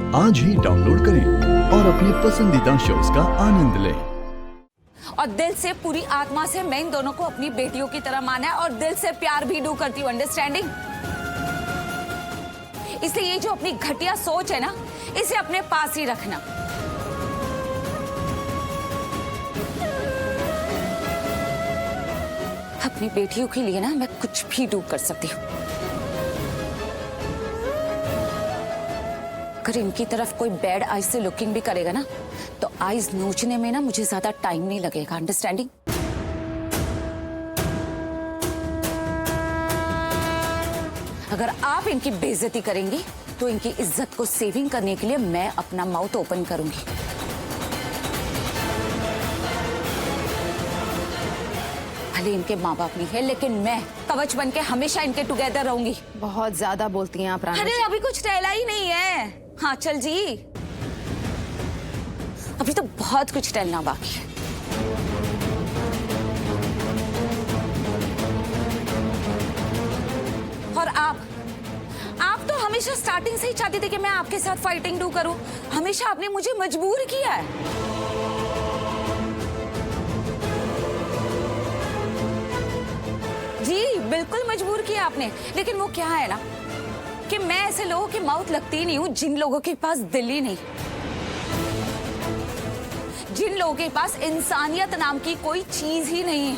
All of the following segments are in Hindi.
आज ही डाउनलोड करें और अपने पसंदीदा शोज का आनंद लें। और दिल से, पूरी आत्मा से मैं इन दोनों को अपनी बेटियों की तरह माना है और दिल से प्यार भी डू करती हूँ। अंडरस्टैंडिंग? इसलिए ये जो अपनी घटिया सोच है ना, इसे अपने पास ही रखना। अपनी बेटियों के लिए ना मैं कुछ भी डू कर सकती हूँ। अगर इनकी तरफ कोई बैड आइज से लुकिंग भी करेगा ना, तो आइज नोचने में ना मुझे ज्यादा टाइम नहीं लगेगा। अंडरस्टैंडिंग? अगर आप इनकी बेइज्जती करेंगी तो इनकी इज्जत को सेविंग करने के लिए मैं अपना माउथ ओपन करूंगी। भले इनके माँ बाप नहीं है, लेकिन मैं कवच बन के हमेशा इनके टुगेदर रहूंगी। बहुत ज्यादा बोलती हैं आप रानी। अरे अभी कुछ टहला ही नहीं है। हाँ चल जी, अभी तो बहुत कुछ टहलना बाकी है। और आप तो हमेशा स्टार्टिंग से ही चाहते थे कि मैं आपके साथ फाइटिंग डू करूं। हमेशा आपने मुझे मजबूर किया है। जी बिल्कुल मजबूर किया आपने, लेकिन वो क्या है ना कि मैं ऐसे लोगों की माउथ लगती नहीं हूं जिन लोगों के पास दिल ही नहीं, जिन लोगों के पास इंसानियत नाम की कोई चीज ही नहीं है।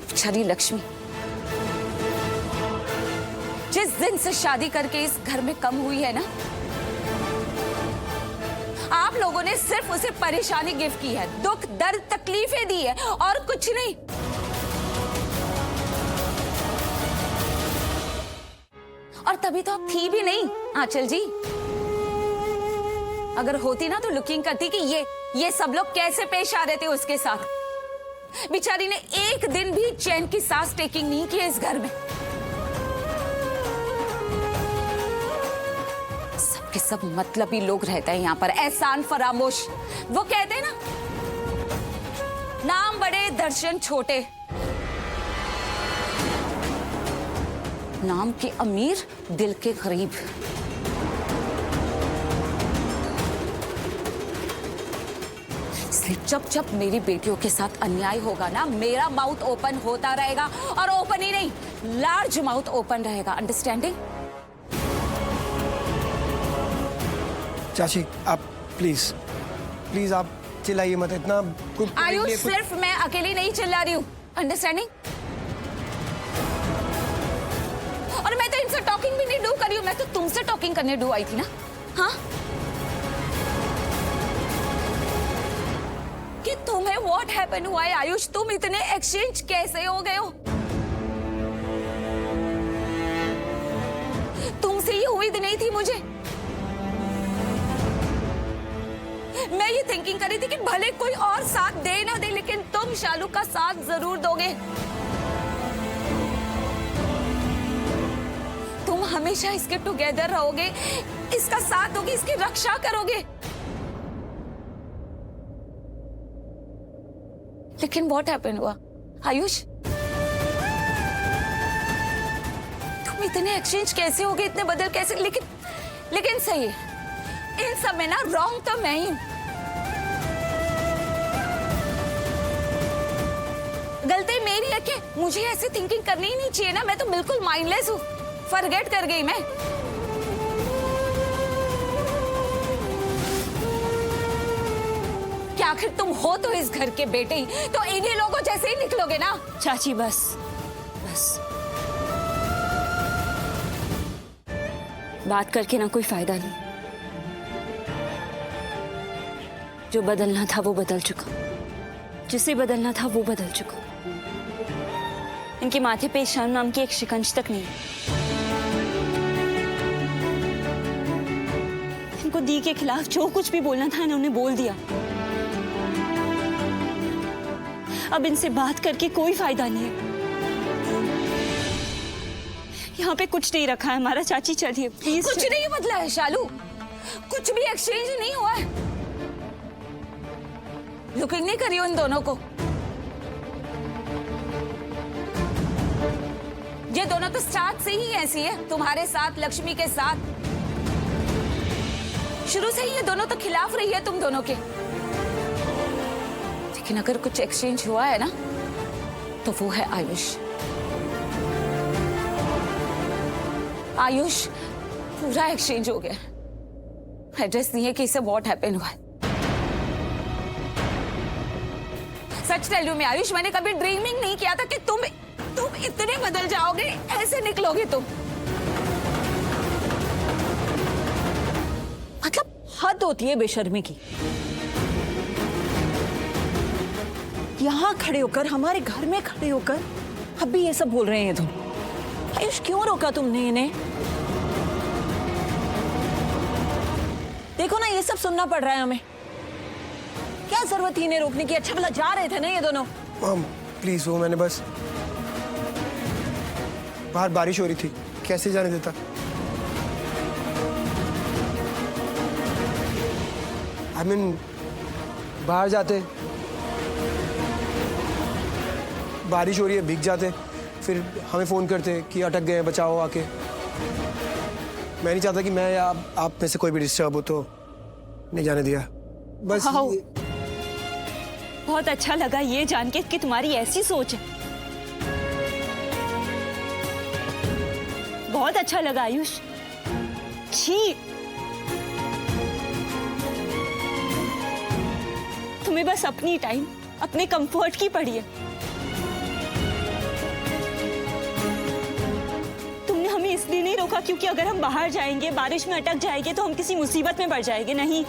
बेचारी लक्ष्मी जिस दिन से शादी करके इस घर में कम हुई है ना, आप लोगों ने सिर्फ उसे परेशानी गिफ्ट की है, दुख दर्द तकलीफें दी है और कुछ नहीं। और तभी तो आप थी भी नहीं आंचल जी। अगर होती ना तो लुकिंग करती कि ये सब लोग कैसे पेश आ रहे थे उसके साथ। बेचारी ने एक दिन भी चैन की सांस टेकिंग नहीं की इस घर में। सबके सब मतलबी लोग रहते हैं यहाँ पर, एहसान फरामोश। वो कहते हैं ना, नाम बड़े दर्शन छोटे। नाम के अमीर, दिल के गरीब। इसलिए जब जब मेरी बेटियों के साथ अन्याय होगा ना, मेरा माउथ ओपन होता रहेगा, और ओपन ही नहीं, लार्ज माउथ ओपन रहेगा। अंडरस्टैंडिंग? चाची आप प्लीज आप चिल्लाइए मत इतना। आयुष, सिर्फ मैं अकेली नहीं चिल्ला रही हूँ। अंडरस्टैंडिंग? और मैं तो इनसे टॉकिंग भी नहीं डू करी हूँ, मैं तो तुमसे टॉकिंग करने डू आई थी ना। हाँ, कि तुम्हें व्हाट हैपन हुआ है आयुष? तुम इतने एक्सचेंज कैसे हो गए हो? तुमसे ये उम्मीद नहीं थी मुझे। मैं ये थिंकिंग कर रही थी कि भले कोई और साथ दे ना दे, लेकिन तुम शालू का साथ जरूर दोगे। तुम हमेशा इसके टुगेदर रहोगे, इसका साथ दोगे, इसकी रक्षा करोगे। लेकिन व्हाट हैपन हुआ आयुष? तुम इतने एक्सचेंज कैसे हो गए, इतने बदल कैसे? लेकिन सही है, इन सब में ना रॉन्ग तो मैं ही हूं। गलती मेरी है कि मुझे ऐसी थिंकिंग करनी ही नहीं चाहिए ना। मैं तो बिल्कुल माइंडलेस हूं, फॉरगेट कर गई मैं। क्या आखिर तुम हो तो इस घर के बेटे ही, तो इन्हीं लोगों जैसे ही निकलोगे ना। चाची बस। बात करके ना कोई फायदा नहीं। जो बदलना था वो बदल चुका, जिसे बदलना था वो बदल चुका। इनके माथे पे शर्म नाम की एक शिकंज तक नहीं। इनको दी के खिलाफ जो कुछ भी बोलना था इन्होंने बोल दिया। अब इनसे बात करके कोई फायदा नहीं है। यहाँ पे कुछ नहीं रखा है हमारा। चाची चलिए प्लीज। कुछ नहीं बदला है शालू, कुछ भी एक्सचेंज नहीं हुआ है। लुकिंग नहीं करी हो इन दोनों को। ये दोनों तो स्टार्ट से ही ऐसी है, तुम्हारे साथ, लक्ष्मी के साथ। शुरू से ही ये दोनों तो खिलाफ रही है तुम दोनों के। लेकिन अगर कुछ एक्सचेंज हुआ है ना, तो वो है आयुष। आयुष पूरा एक्सचेंज हो गया। एड्रेस नहीं है कि इसे व्हाट हैपन हुआ है। सच टेल यू मैं आयुष, मैंने कभी ड्रीमिंग नहीं किया था कि तुम इतने बदल जाओगे, ऐसे निकलोगे तुम। मतलब हद होती है बेशर्मी की। यहाँ खड़े होकर, हमारे घर में खड़े होकर अब भी ये सब बोल रहे हैं तुम। आयुष क्यों रोका तुमने इन्हें? देखो ना, ये सब सुनना पड़ रहा है हमें। क्या जरूरत थी इन्हें रोकने की? अच्छा भला जा रहे थे ना ये दोनों। मॉम प्लीज, वो मैंने बस, बाहर बारिश हो रही थी, कैसे जाने देता। आई मीन बाहर जाते, बारिश हो रही है, भीग जाते, फिर हमें फोन करते कि अटक गए हैं, बचाओ आके। मैं नहीं चाहता कि मैं या आप में से कोई भी डिस्टर्ब हो, तो नहीं जाने दिया बस। बहुत अच्छा लगा ये जान के कि तुम्हारी ऐसी सोच है। बहुत अच्छा लगा आयुष। छी, तुम्हें बस अपनी टाइम, अपने कंफर्ट की पड़ी है। तुमने हमें इसलिए नहीं रोका क्योंकि अगर हम बाहर जाएंगे, बारिश में अटक जाएंगे तो हम किसी मुसीबत में पड़ जाएंगे। नहीं,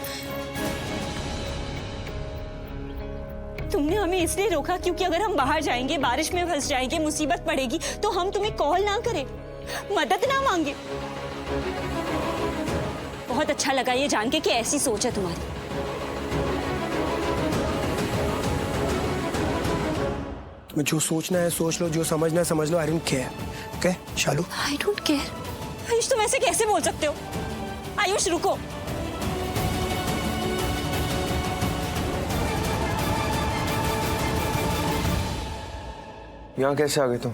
तुमने हमें इसलिए रोका क्योंकि अगर हम बाहर जाएंगे, बारिश में फंस जाएंगे, मुसीबत पड़ेगी तो हम तुम्हें कॉल ना करें, मदद ना मांगे। बहुत अच्छा लगा ये जान के कि ऐसी सोच है तुम्हारी। तुम्हें जो सोचना है सोच लो, जो समझना है समझ लो। I don't care. Okay Shalu? I don't care. Ayush तुम ऐसे कैसे बोल सकते हो? आयुष रुको। यहाँ कैसे आ गए तुम?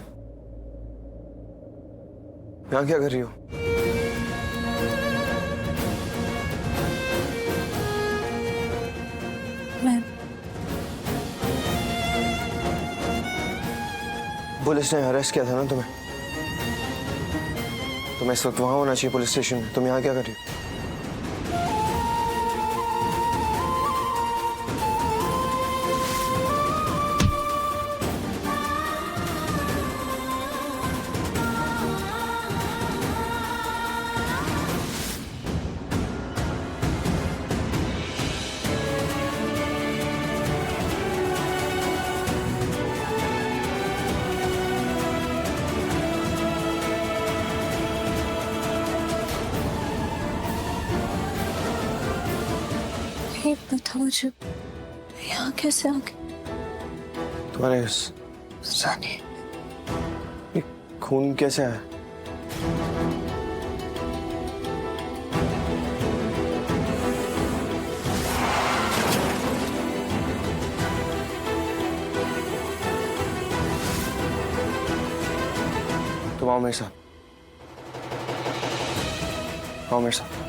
यहाँ क्या कर रही हो? मैं पुलिस ने अरेस्ट किया था ना तुम्हें? तुम्हें इस वक्त वहां होना चाहिए, पुलिस स्टेशन में। तुम यहाँ क्या कर रही हो? बताओ मुझे, यहाँ कैसे आ गए? तुम्हारे जाने ये खून कैसे आया? तुम आओ मेरे साथ, आओ मेरे साथ।